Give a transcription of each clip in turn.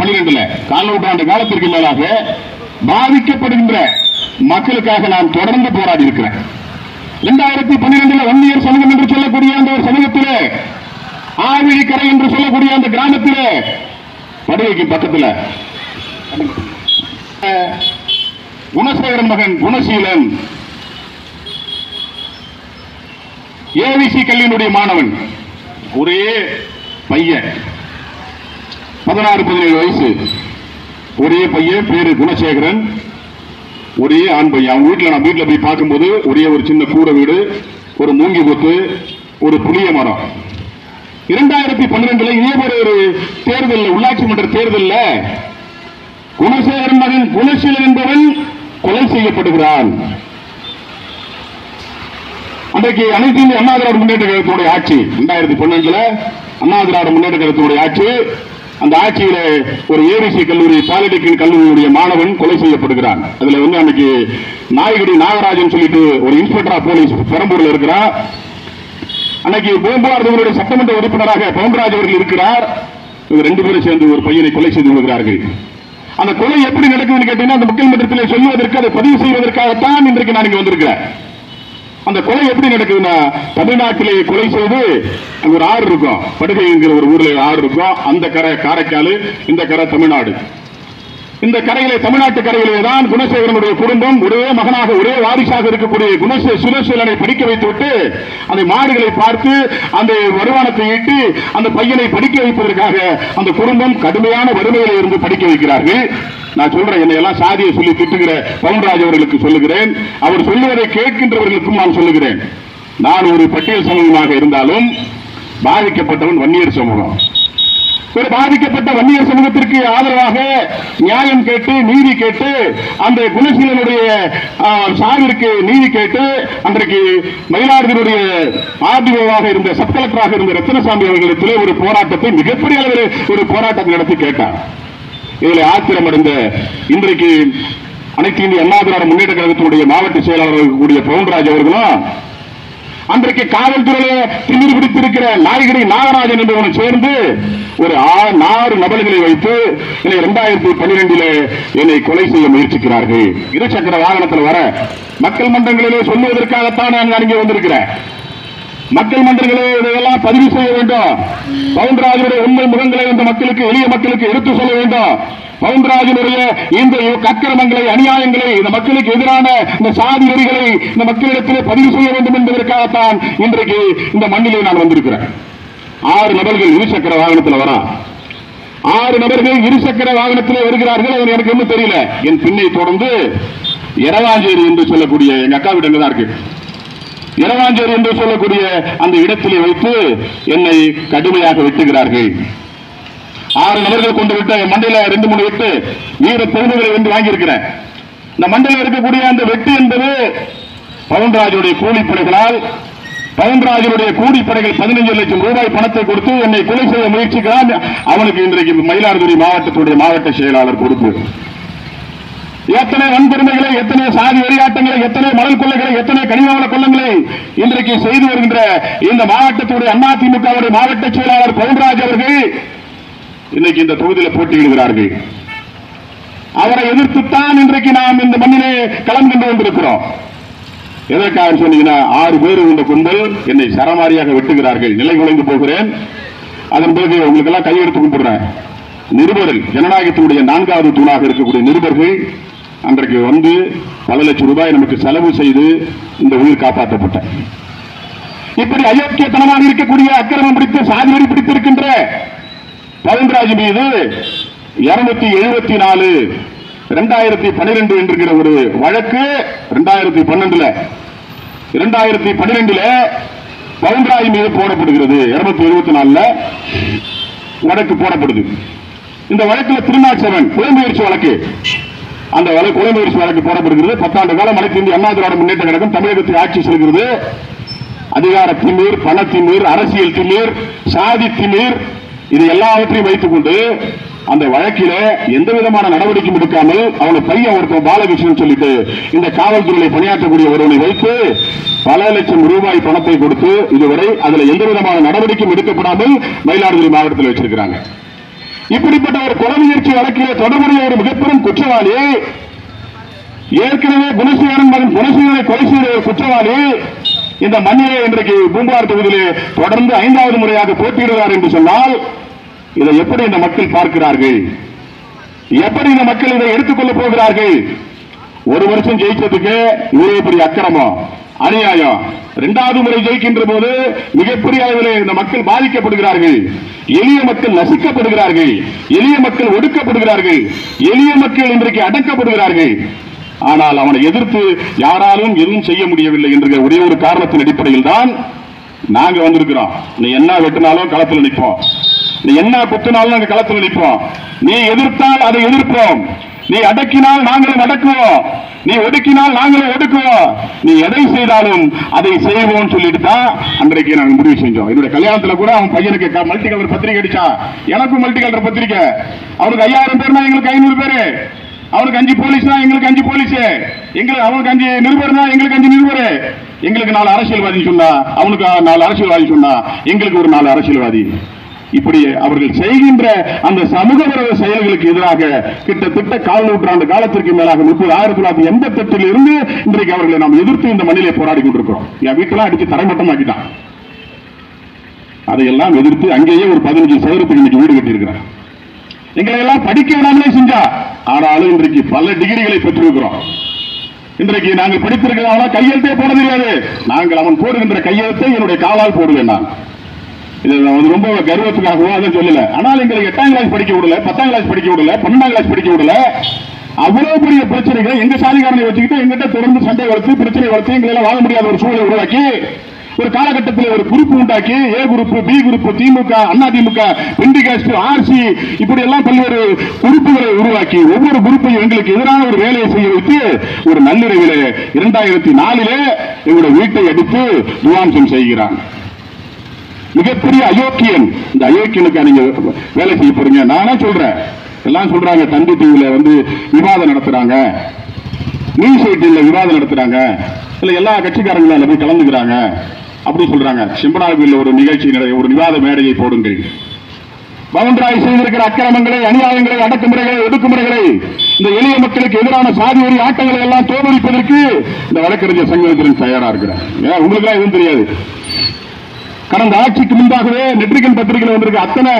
12 கால் நூற்றாண்டு காலத்திற்கு மேலாக பாதிக்கப்படுகின்ற மக்களுக்காக நான் தொடர்ந்து போராடி இருக்கிறேன். 2012 வன்னியர் சமூகம் என்று சொல்லக்கூடிய அந்த ஒரு சமூகத்திலே ஆவிழிக்கரை என்று சொல்லக்கூடிய அந்த கிராமத்திலே படுகைக்கு பக்கத்தில் குணசேகரன் மகன் குணசீலன் ஏவிசி கல்லூரியுடைய மாணவன், ஒரே பையன் 16-17 வயசு, ஒரே பையன் பேரு குணசேகரன், ஒரே ஆண் பையன். அவங்க வீட்டில் நான் வீட்டில் போய் பார்க்கும்போது ஒரே ஒரு சின்ன கூரை வீடு, ஒரு மூங்கி கொத்து, ஒரு புளிய மரம். 2012 இதே போல ஒரு தேர்தல், உள்ளாட்சி மன்ற தேர்தலில் குணசேகரன் மகன் குணசீலன் என்பவன் கொலை செய்யப்படுகிறான். அன்றைக்கு அனைத்து இந்திய அண்ணா திராவிட முன்னேற்ற கழகத்தினுடைய ஆட்சி 2012 அண்ணா திராவிட முன்னேற்ற கழகத்தினுடைய ஆட்சி. அந்த ஆட்சியில ஒரு ஏவிசி கல்லூரி பாலிடெக்னிக் கல்லூரியுடைய மாணவன் கொலை செய்யப்படுகிறான். அதுல அன்னைக்கு நாயகடி நாகராஜன் சொல்லிட்டு ஒரு இன்ஸ்பெக்டர் ஆஃப் போலீஸ் பெரம்பூர்ல இருக்கிறார். அன்னைக்கு பூம்பார் சட்டமன்ற உறுப்பினராக பவுன்ராஜ் அவர்கள் இருக்கிறார். இவங்க 2 பேரும் சேர்ந்து ஒரு பையனை கொலை செய்து விடுகிறார்கள். அந்த கொலை எப்படி நடக்குதுன்னு கேட்டீங்கன்னா, அந்த மக்கள் மன்றத்தில் சொல்லுவதற்கு, அதை பதிவு செய்வதற்காகத்தான் இன்றைக்கு நான் இங்க வந்திருக்கிறேன். அந்த கொலை எப்படி நடக்குதுன்னா, தமிழ்நாட்டிலே கொலை செய்து அங்க ஒரு ஆறு இருக்கும், படுகைங்கிற ஒரு ஊர்ல ஆறு இருக்கும். அந்த கரை காரைக்கால், இந்த கரை தமிழ்நாடு. இந்த கரையிலே, தமிழ்நாட்டு கரையிலே தான் குணசேகரனுடைய குடும்பம் ஒரே மகனாக, ஒரே வாரிசாக இருக்கக்கூடிய சுரசீலனை படிக்க வைத்துவிட்டு அந்த மாடுகளை பார்த்து அந்த வருமானத்தை ஈட்டி அந்த பையனை படிக்க வைப்பதற்காக அந்த குடும்பம் கடுமையான வறுமையில இருந்து படிக்க வைக்கிறார்கள். நான் சொல்றேன், என்னை எல்லாம் சாதியை சொல்லி திட்டுகிற பவுன்ராஜ் அவர்களுக்கு சொல்லுகிறேன், அவர் சொல்லுவதை கேட்கின்றவர்களுக்கும் நான் சொல்லுகிறேன். நான் ஒரு பட்டியல் சமூகமாக இருந்தாலும் பாதிக்கப்பட்டவன் வன்னியர் சமூகம். ஒரு பாதிக்கப்பட்ட வன்னியர் சமூகத்திற்கு ஆதரவாக நியாயம் கேட்டு, நீதி கேட்டு, அந்த குணசீலனுடைய சாவிற்கு நீதி கேட்டு அன்றைக்கு மயிலாடுதுறையுடைய ஆர்டிஓவாக இருந்த, சப் கலெக்டராக இருந்த ரத்தினசாமி அவர்களிடத்திலே ஒரு போராட்டத்தை, மிகப்பெரிய அளவில் ஒரு போராட்டத்தை நடத்தி கேட்டார். இதில் ஆத்திரமடைந்த இன்றைக்கு அனைத்து இந்திய அண்ணா திராவிட முன்னேற்ற கழகத்தினுடைய மாவட்ட செயலாளர் இருக்கக்கூடிய பவுன்ராஜ் அவர்களும் அன்றைக்கு காவல்துறையில திமிர் பிடித்திருக்கிற நாயகடி நாகராஜன் என்பவனை சேர்ந்து ஒரு 6 நபர்களை வைத்து 2012 என்னை கொலை செய்ய முயற்சிக்கிறார்கள். இருசக்கர வாகனத்தில் வர மக்கள் மன்றங்களிலே சொல்லுவதற்காகத்தான் நான் இங்கே வந்திருக்கிறேன். மக்கள் மன்றங்களே இதெல்லாம் பதிவு செய்ய வேண்டும். பவுன்ராஜனுடைய உண்மை முகங்களை இந்த மக்களுக்கு, எளிய மக்களுக்கு எடுத்து சொல்ல வேண்டும். பவுன்ராஜனுடைய இந்த அக்கிரமங்களை, அநியாயங்களை, இந்த மக்களுக்கு எதிரான இந்த சாதி வரிகளை இந்த மக்களிடத்திலே பதிவு செய்ய வேண்டும் என்பதற்காகத்தான் இன்றைக்கு இந்த மண்ணிலே நான் வந்திருக்கிறேன். 6 நபர்கள் இருசக்கர வாகனத்தில் வரா, 6 நபர்கள் இருசக்கர வாகனத்திலே வருகிறார்கள். அது எனக்கு ஒன்றும் தெரியல. என் பின்னை தொடர்ந்து எரவாஞ்சேரி என்று சொல்லக்கூடிய எங்க அக்கா வீடு தான் இருக்கு, எரவாஞ்சேரி என்று சொல்லக்கூடிய அந்த இடத்திலே வைத்து என்னை கடுமையாக வெட்டுகிறார்கள். 6 நபர்கள் கொண்டு விட்டு மண்டையில 2-3 வெட்டு வீர பெருமைகளை வந்து வாங்கியிருக்கிறேன். இந்த மண்டையில் இருக்கக்கூடிய அந்த வெட்டு என்பது பவுன்ராஜுடைய கூலிப்படைகளால், பவுன்ராஜனுடைய கூலிப்படைகள் 15 லட்சம் ரூபாய் பணத்தை கொடுத்து என்னை கொலை செய்ய முயற்சிக்கிறான். அவனுக்கு இன்றைக்கு மயிலாடுதுறை மாவட்டத்துடைய மாவட்ட செயலாளர் பொறுப்பு. எத்தனை வன்பெருமைகளை, எத்தனை சாதி வெறியாட்டங்களை, எத்தனை மணல் கொள்ளைகளை, எத்தனை கனிமவள கொள்ளங்களை இன்றைக்கு செய்து வருகின்ற இந்த மாவட்டத்துடைய அதிமுகவுடைய மாவட்ட செயலாளர் பவுன்ராஜ் அவர்கள் இன்னைக்கு இந்த தொகுதியில் போட்டியிடுகிறார்கள். அவரை எதிர்த்துத்தான் இன்றைக்கு நாம் இந்த மண்ணிலே களம் கொண்டு வந்திருக்கிறோம். எதற்காக சொன்னீங்கன்னா, 6 பேர் இந்த கும்பல் என்னை சரமாரியாக வெட்டுகிறார்கள். நிலை குலைந்து போகிறேன். அதன் பிறகு உங்களுக்கு எல்லாம் கையெடுத்து கும்பிடுறேன். நிருபர்கள், ஜனநாயகத்தினுடைய 4வது தூணாக இருக்கக்கூடிய நிருபர்கள் அன்றைக்கு வந்து பல லட்சம் ரூபாய் நமக்கு செலவு செய்து இந்த உயிர் காப்பாற்றப்பட்ட, இப்படி அயோக்கியத்தனமாக இருக்கக்கூடிய, அக்கிரமம் பிடித்து சாதி வரி பிடித்திருக்கின்ற பவுன்ராஜ் மீது 274 2012 என்கிற ஒரு வழக்கு 2012 பவுன்ராஜ் மீது போடப்படுகிறது. 274 வழக்கு போடப்படுது. இந்த வழக்கில் 307 குலமுயற்சி வழக்கு, அந்த குலமுயற்சி வழக்கு போடப்படுகிறது. 10 ஆண்டு காலம் அனைத்து இந்திய அண்ணா திராவிட முன்னேற்ற கழகம் தமிழகத்தை ஆட்சி செல்கிறது. அதிகார திமிர், பண திமிர், அரசியல் திமிர், சாதி திமிர், இது எல்லாவற்றையும் வைத்துக் கொண்டு அந்த வழக்கில எந்த விதமான நடவடிக்கையும் எடுக்காமல் அவனை பையன் ஒருத்தர் பாலகிருஷ்ணன் சொல்லிட்டு இந்த காவல்துறையை பணியாற்றக்கூடிய ஒருவனை வைத்து பல லட்சம் ரூபாய் பணத்தை கொடுத்து இதுவரை அதுல எந்த விதமான நடவடிக்கையும் எடுக்கப்படாமல் மயிலாடுதுறை மாவட்டத்தில் வச்சிருக்கிறாங்க. இப்படிப்பட்ட ஒரு கொலை முயற்சி வழக்கிலே தொடர்புடைய ஒரு மிகப்பெரும் குற்றவாளி, ஏற்கனவே குணசேகரன் மகன் குணசேகரனை கொலை செய்த ஒரு குற்றவாளி இந்த மண்ணிலே இன்றைக்கு பூம்புகார் தொகுதியிலே தொடர்ந்து 5வது முறையாக போட்டியிடுகிறார் என்று சொன்னால் இதை எப்படி இந்த மக்கள் பார்க்கிறார்கள்? எப்படி இந்த மக்கள் இதை எடுத்துக்கொள்ளப் போகிறார்கள்? ஒரு வருஷம் ஜெயிச்சதுக்கு இவ்வளவு பெரிய அக்கிரமம், அநியாயம். 2வது முறை ஜெயிக்கின்ற போது மிகப்பெரிய அளவில் இந்த மக்கள் பாதிக்கப்படுகிறார்கள். எளிய மக்கள் நசுக்கப்படுகிறார்கள், எளிய மக்கள் ஒடுக்கப்படுகிறார்கள், எளிய மக்கள் இன்றைக்கு அடக்கப்படுகிறார்கள். ஆனால் அவனை எதிர்த்து யாராலும் எதுவும் செய்ய முடியவில்லை என்ற ஒரே ஒரு காரணத்தின் அடிப்படையில் தான் நாங்க வந்திருக்கிறோம். நீ என்ன வெட்டினாலும் களத்தில் நிற்போம், நீ என்ன குத்தினாலும் நாங்கள் களத்தில் நிற்போம். நீ எதிர்த்தால் அதை எதிர்ப்போம், நீ அடக்கினால் நாங்களும் அடக்குவோம், நீ ஒடுக்கினால் நாங்களும் ஒடுக்குவோம், நீ எதை செய்தாலும் அதை செய்வோம் சொல்லிட்டு தான் அன்றைக்கு நாங்கள் முடிவு செஞ்சோம். என்னுடைய கல்யாணத்துல கூட அவன் பையனுக்கு மல்டி கலர் பத்திரிகை அடிச்சா, எனக்கும் மல்டி கலர் பத்திரிகை. அவனுக்கு 5000 பேர்னா எங்களுக்கு 500 பேரு, அவனுக்கு 5 போலீஸ்னா எங்களுக்கு 5 போலீஸ், எங்களுக்கு அவனுக்கு 5 நிருபர்னா எங்களுக்கு 5 நிருபர், எங்களுக்கு 4 அரசியல்வாதி சொன்னா அவனுக்கு 4 அரசியல்வாதி சொன்னா எங்களுக்கு ஒரு 4 அரசியல்வாதி. இப்படி அவர்கள் செய்கின்ற அந்த சமூக விரோத செயல்களுக்கு எதிராக கிட்டத்தட்ட 1/4 நூற்றாண்டு காலத்திற்கு மேலாக 1988 இருந்து இன்றைக்கு அவர்களை நாம் எதிர்த்து இந்த மண்ணிலே போராடி கொண்டிருக்கிறோம். என் வீட்டெல்லாம் அடிச்சு தரைமட்டமாக்கிட்டான். அதையெல்லாம் எதிர்த்து அங்கேயே ஒரு 15 சதுரத்துக்கு இன்னைக்கு வீடு கட்டியிருக்கிறார். எங்களை எல்லாம் படிக்க விடாமலே செஞ்சா, ஆனாலும் இன்றைக்கு பல டிகிரிகளை பெற்றிருக்கிறோம். இன்றைக்கு நாங்கள் படித்திருக்கிறவங்களா கையெழுத்தே போட தெரியாது. நாங்கள் அவன் போடுகின்ற கையெழுத்தை என்னுடைய காலால் போடுவேன். நான் இது ரொம்ப கர்வத்துக்காகவோ அதை சொல்லல. ஆனால் எங்களை 8ஆம் கிளாஸ் படிக்க விடல, 10ஆம் கிளாஸ் படிக்க விடல, 12ஆம் கிளாஸ் படிக்க விடல. அவ்வளவு பெரிய பிரச்சனைகளை எங்க சாதிகாரனை வச்சுக்கிட்டு எங்கிட்ட தொடர்ந்து சண்டை வளர்த்து பிரச்சனை வளர்த்து எங்களால வாழ முடியாத ஒரு சூழலை உருவாக்கி ஒரு காலகட்டத்தில் ஒரு குரூப் உண்டாக்கி A group, B group, DMK, AIADMK, Pentecost, RC இப்படி எல்லாம் பல்வேறு குரூப்புகளை உருவாக்கி ஒவ்வொரு குரூப்பையும் எங்களுக்கு எதிரான ஒரு வேலையை செய்ய வைத்து ஒரு நள்ளிரவிலே 2004 எங்களுடைய வீட்டை அடித்து துவாம்சம் செய்கிறான். மிகப்பெரிய அயோக்கியன். இந்த அயோக்கியனுக்கு நீங்க வேலை செய்ய போறீங்க. நானே சொல்றேன், எல்லாம் சொல்றாங்க தந்தி டிவில விவாதம் நடத்துறாங்க, நியூஸ் 18 விவாதம் நடத்துறாங்க, இல்ல எல்லா கட்சிக்காரங்களும் போய் கலந்துக்கிறாங்க அப்படி சொல்றாங்க. சிம்பனாவில் ஒரு நிகழ்ச்சி, ஒரு விவாத மேடையை போடுங்கள். பவன்ராய் செய்திருக்கிற அக்கிரமங்களை, அநியாயங்களை, அடக்குமுறைகளை, ஒடுக்குமுறைகளை, இந்த எளிய மக்களுக்கு எதிரான சாதி வரி ஆட்டங்களை எல்லாம் தோற்கடிப்பதற்கு இந்த வழக்கறிஞர் சங்கத்தின் தயாரா இருக்கிறார். உங்களுக்கு எல்லாம் எதுவும் தெரியாது. கடந்த ஆட்சிக்கு முன்பாகவே நெற்றிகன் பத்திரிகையில் வந்திருக்க அத்தனை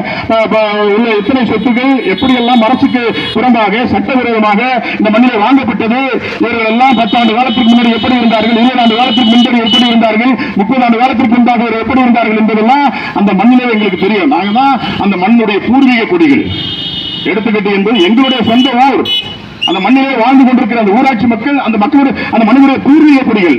உள்ள எத்தனை சொத்துக்கள் எப்படியெல்லாம் அரசுக்கு புறம்பாக சட்டவிரோதமாக இந்த மண்ணிலே வாங்கப்பட்டது, இவர்கள் எல்லாம் 10 ஆண்டு காலத்திற்கு முன்னாடி எப்படி இருந்தார்கள், 20 ஆண்டு காலத்திற்கு முன்னாடி எப்படி இருந்தார்கள், 30 ஆண்டு காலத்திற்கு முன்பாக எப்படி இருந்தார்கள் என்பதெல்லாம் அந்த மண்ணிலே எங்களுக்கு தெரியும். நாங்கள் தான் அந்த மண்ணுடைய பூர்வீக குடிகள். எடுத்துக்கட்டு என்பது எங்களுடைய சொந்த ஊர். அந்த மண்ணிலே வாழ்ந்து கொண்டிருக்கிற அந்த ஊராட்சி மக்கள், அந்த மக்களுடைய அந்த மண்ணுடைய பூர்வீக குடிகள்.